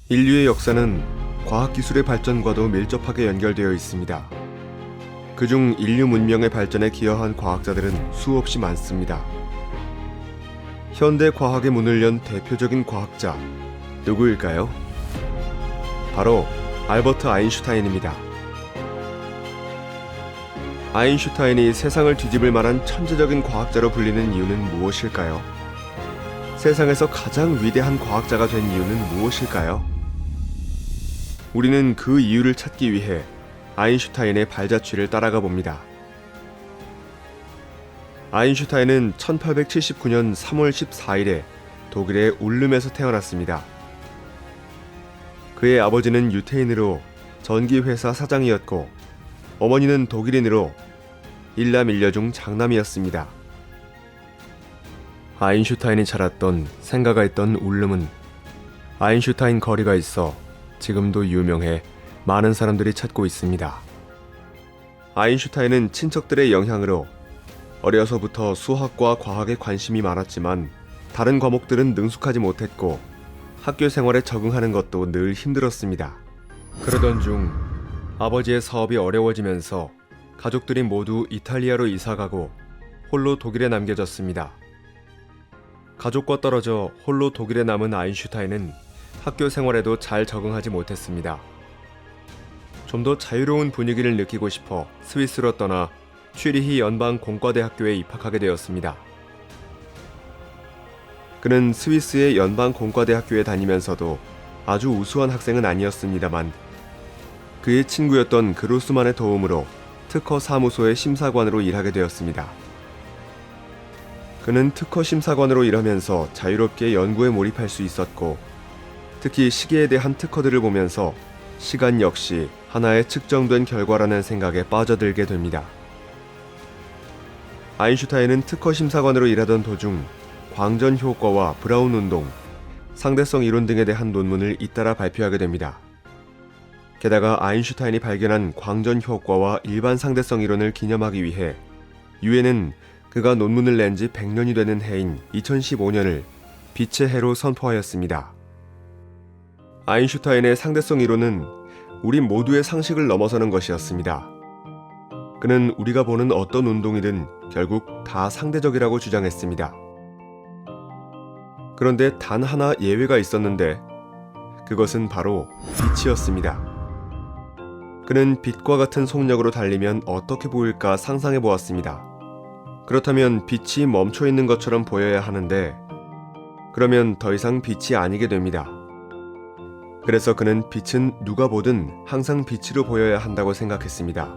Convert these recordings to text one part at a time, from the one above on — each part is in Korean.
인류의 역사는 과학기술의 발전과도 밀접하게 연결되어 있습니다. 그중 인류 문명의 발전에 기여한 과학자들은 수없이 많습니다. 현대 과학의 문을 연 대표적인 과학자, 누구일까요? 바로 알버트 아인슈타인입니다. 아인슈타인이 세상을 뒤집을 만한 천재적인 과학자로 불리는 이유는 무엇일까요? 세상에서 가장 위대한 과학자가 된 이유는 무엇일까요? 우리는 그 이유를 찾기 위해 아인슈타인의 발자취를 따라가 봅니다. 아인슈타인은 1879년 3월 14일에 독일의 울름에서 태어났습니다. 그의 아버지는 유태인으로 전기회사 사장이었고 어머니는 독일인으로 일남 일녀 중 장남이었습니다. 아인슈타인이 자랐던 생가가 있던 울름은 아인슈타인 거리가 있어 지금도 유명해 많은 사람들이 찾고 있습니다. 아인슈타인은 친척들의 영향으로 어려서부터 수학과 과학에 관심이 많았지만 다른 과목들은 능숙하지 못했고 학교 생활에 적응하는 것도 늘 힘들었습니다. 그러던 중 아버지의 사업이 어려워지면서 가족들이 모두 이탈리아로 이사가고 홀로 독일에 남겨졌습니다. 가족과 떨어져 홀로 독일에 남은 아인슈타인은 학교 생활에도 잘 적응하지 못했습니다. 좀 더 자유로운 분위기를 느끼고 싶어 스위스로 떠나 취리히 연방 공과대학교에 입학하게 되었습니다. 그는 스위스의 연방 공과대학교에 다니면서도 아주 우수한 학생은 아니었습니다만 그의 친구였던 그로스만의 도움으로 특허 사무소의 심사관으로 일하게 되었습니다. 그는 특허 심사관으로 일하면서 자유롭게 연구에 몰입할 수 있었고 특히 시계에 대한 특허들을 보면서 시간 역시 하나의 측정된 결과라는 생각에 빠져들게 됩니다. 아인슈타인은 특허 심사관으로 일하던 도중 광전 효과와 브라운 운동, 상대성 이론 등에 대한 논문을 잇따라 발표하게 됩니다. 게다가 아인슈타인이 발견한 광전 효과와 일반 상대성 이론을 기념하기 위해 유엔은 그가 논문을 낸 지 100년이 되는 해인 2015년을 빛의 해로 선포하였습니다. 아인슈타인의 상대성 이론은 우리 모두의 상식을 넘어서는 것이었습니다. 그는 우리가 보는 어떤 운동이든 결국 다 상대적이라고 주장했습니다. 그런데 단 하나 예외가 있었는데 그것은 바로 빛이었습니다. 그는 빛과 같은 속력으로 달리면 어떻게 보일까 상상해 보았습니다. 그렇다면 빛이 멈춰 있는 것처럼 보여야 하는데 그러면 더 이상 빛이 아니게 됩니다. 그래서 그는 빛은 누가 보든 항상 빛으로 보여야 한다고 생각했습니다.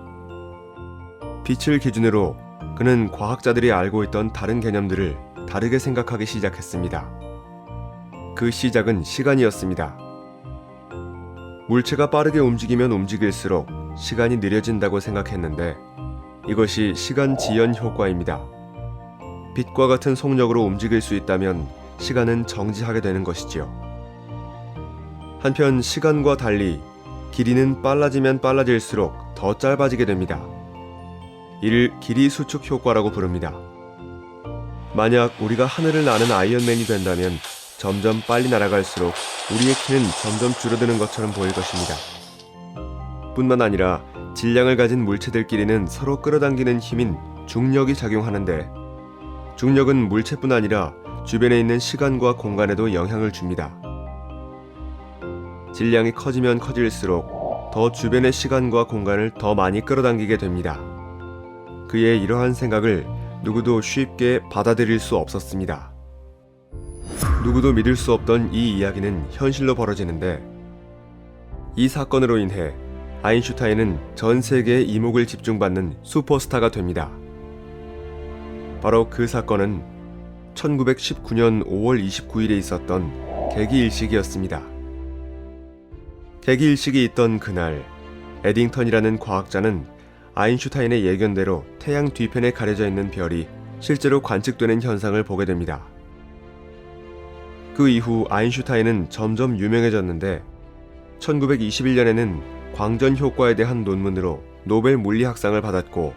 빛을 기준으로 그는 과학자들이 알고 있던 다른 개념들을 다르게 생각하기 시작했습니다. 그 시작은 시간이었습니다. 물체가 빠르게 움직이면 움직일수록 시간이 느려진다고 생각했는데 이것이 시간 지연 효과입니다. 빛과 같은 속력으로 움직일 수 있다면 시간은 정지하게 되는 것이지요. 한편 시간과 달리 길이는 빨라지면 빨라질수록 더 짧아지게 됩니다. 이를 길이 수축 효과라고 부릅니다. 만약 우리가 하늘을 나는 아이언맨이 된다면 점점 빨리 날아갈수록 우리의 키는 점점 줄어드는 것처럼 보일 것입니다. 뿐만 아니라 질량을 가진 물체들끼리는 서로 끌어당기는 힘인 중력이 작용하는데 중력은 물체뿐 아니라 주변에 있는 시간과 공간에도 영향을 줍니다. 질량이 커지면 커질수록 더 주변의 시간과 공간을 더 많이 끌어당기게 됩니다. 그의 이러한 생각을 누구도 쉽게 받아들일 수 없었습니다. 누구도 믿을 수 없던 이 이야기는 현실로 벌어지는데 이 사건으로 인해 아인슈타인은 전 세계의 이목을 집중받는 슈퍼스타가 됩니다. 바로 그 사건은 1919년 5월 29일에 있었던 개기일식이었습니다. 개기일식이 있던 그날 에딩턴이라는 과학자는 아인슈타인의 예견대로 태양 뒤편에 가려져 있는 별이 실제로 관측되는 현상을 보게 됩니다. 그 이후 아인슈타인은 점점 유명해졌는데 1921년에는 광전 효과에 대한 논문으로 노벨 물리학상을 받았고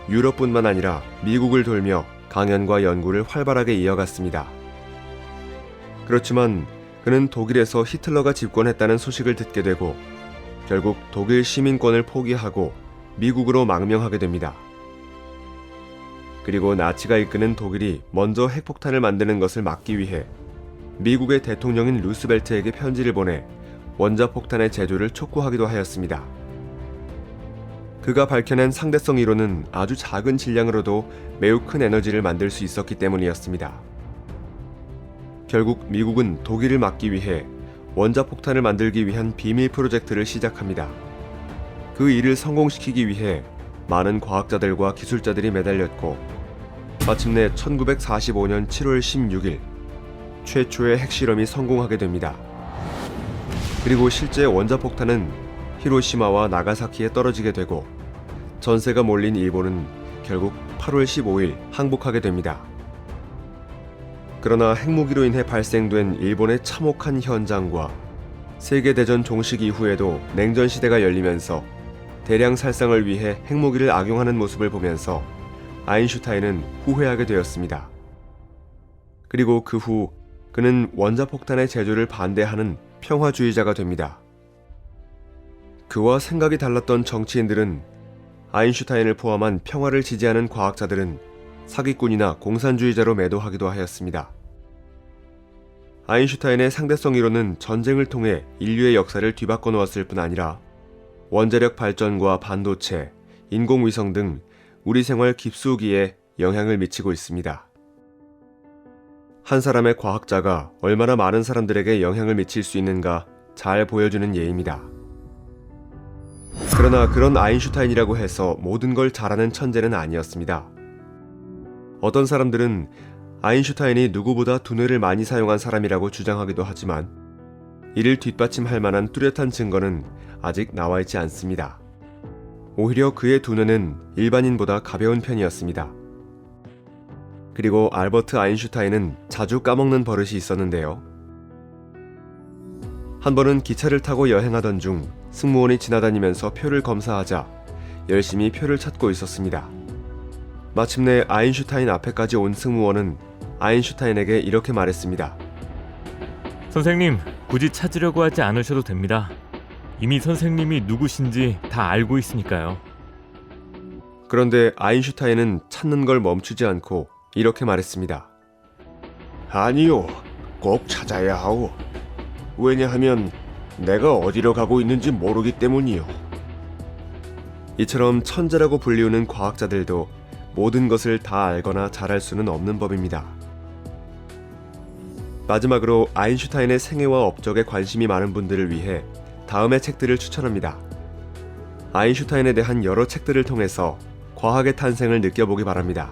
유럽뿐만 아니라 미국을 돌며 강연과 연구를 활발하게 이어갔습니다. 그렇지만 그는 독일에서 히틀러가 집권했다는 소식을 듣게 되고 결국 독일 시민권을 포기하고 미국으로 망명하게 됩니다. 그리고 나치가 이끄는 독일이 먼저 핵폭탄을 만드는 것을 막기 위해 미국의 대통령인 루스벨트에게 편지를 보내 원자폭탄의 제조를 촉구하기도 하였습니다. 그가 밝혀낸 상대성 이론은 아주 작은 질량으로도 매우 큰 에너지를 만들 수 있었기 때문이었습니다. 결국 미국은 독일을 막기 위해 원자폭탄을 만들기 위한 비밀 프로젝트를 시작합니다. 그 일을 성공시키기 위해 많은 과학자들과 기술자들이 매달렸고 마침내 1945년 7월 16일 최초의 핵실험이 성공하게 됩니다. 그리고 실제 원자폭탄은 히로시마와 나가사키에 떨어지게 되고 전세가 몰린 일본은 결국 8월 15일 항복하게 됩니다. 그러나 핵무기로 인해 발생된 일본의 참혹한 현장과 세계대전 종식 이후에도 냉전시대가 열리면서 대량 살상을 위해 핵무기를 악용하는 모습을 보면서 아인슈타인은 후회하게 되었습니다. 그리고 그 후 그는 원자폭탄의 제조를 반대하는 평화주의자가 됩니다. 그와 생각이 달랐던 정치인들은 아인슈타인을 포함한 평화를 지지하는 과학자들은 사기꾼이나 공산주의자로 매도하기도 하였습니다. 아인슈타인의 상대성 이론은 전쟁을 통해 인류의 역사를 뒤바꿔 놓았을 뿐 아니라 원자력 발전과 반도체, 인공위성 등 우리 생활 깊숙이에 영향을 미치고 있습니다. 한 사람의 과학자가 얼마나 많은 사람들에게 영향을 미칠 수 있는가 잘 보여주는 예입니다. 그러나 그런 아인슈타인이라고 해서 모든 걸 잘하는 천재는 아니었습니다. 어떤 사람들은 아인슈타인이 누구보다 두뇌를 많이 사용한 사람이라고 주장하기도 하지만 이를 뒷받침할 만한 뚜렷한 증거는 아직 나와 있지 않습니다. 오히려 그의 두뇌는 일반인보다 가벼운 편이었습니다. 그리고 알버트 아인슈타인은 자주 까먹는 버릇이 있었는데요. 한 번은 기차를 타고 여행하던 중 승무원이 지나다니면서 표를 검사하자 열심히 표를 찾고 있었습니다. 마침내 아인슈타인 앞에까지 온 승무원은 아인슈타인에게 이렇게 말했습니다. 선생님, 굳이 찾으려고 하지 않으셔도 됩니다. 이미 선생님이 누구신지 다 알고 있으니까요. 그런데 아인슈타인은 찾는 걸 멈추지 않고 이렇게 말했습니다. 아니요, 꼭 찾아야 하오. 왜냐하면 내가 어디로 가고 있는지 모르기 때문이요. 이처럼 천재라고 불리우는 과학자들도 모든 것을 다 알거나 잘할 수는 없는 법입니다. 마지막으로 아인슈타인의 생애와 업적에 관심이 많은 분들을 위해 다음의 책들을 추천합니다. 아인슈타인에 대한 여러 책들을 통해서 과학의 탄생을 느껴보기 바랍니다.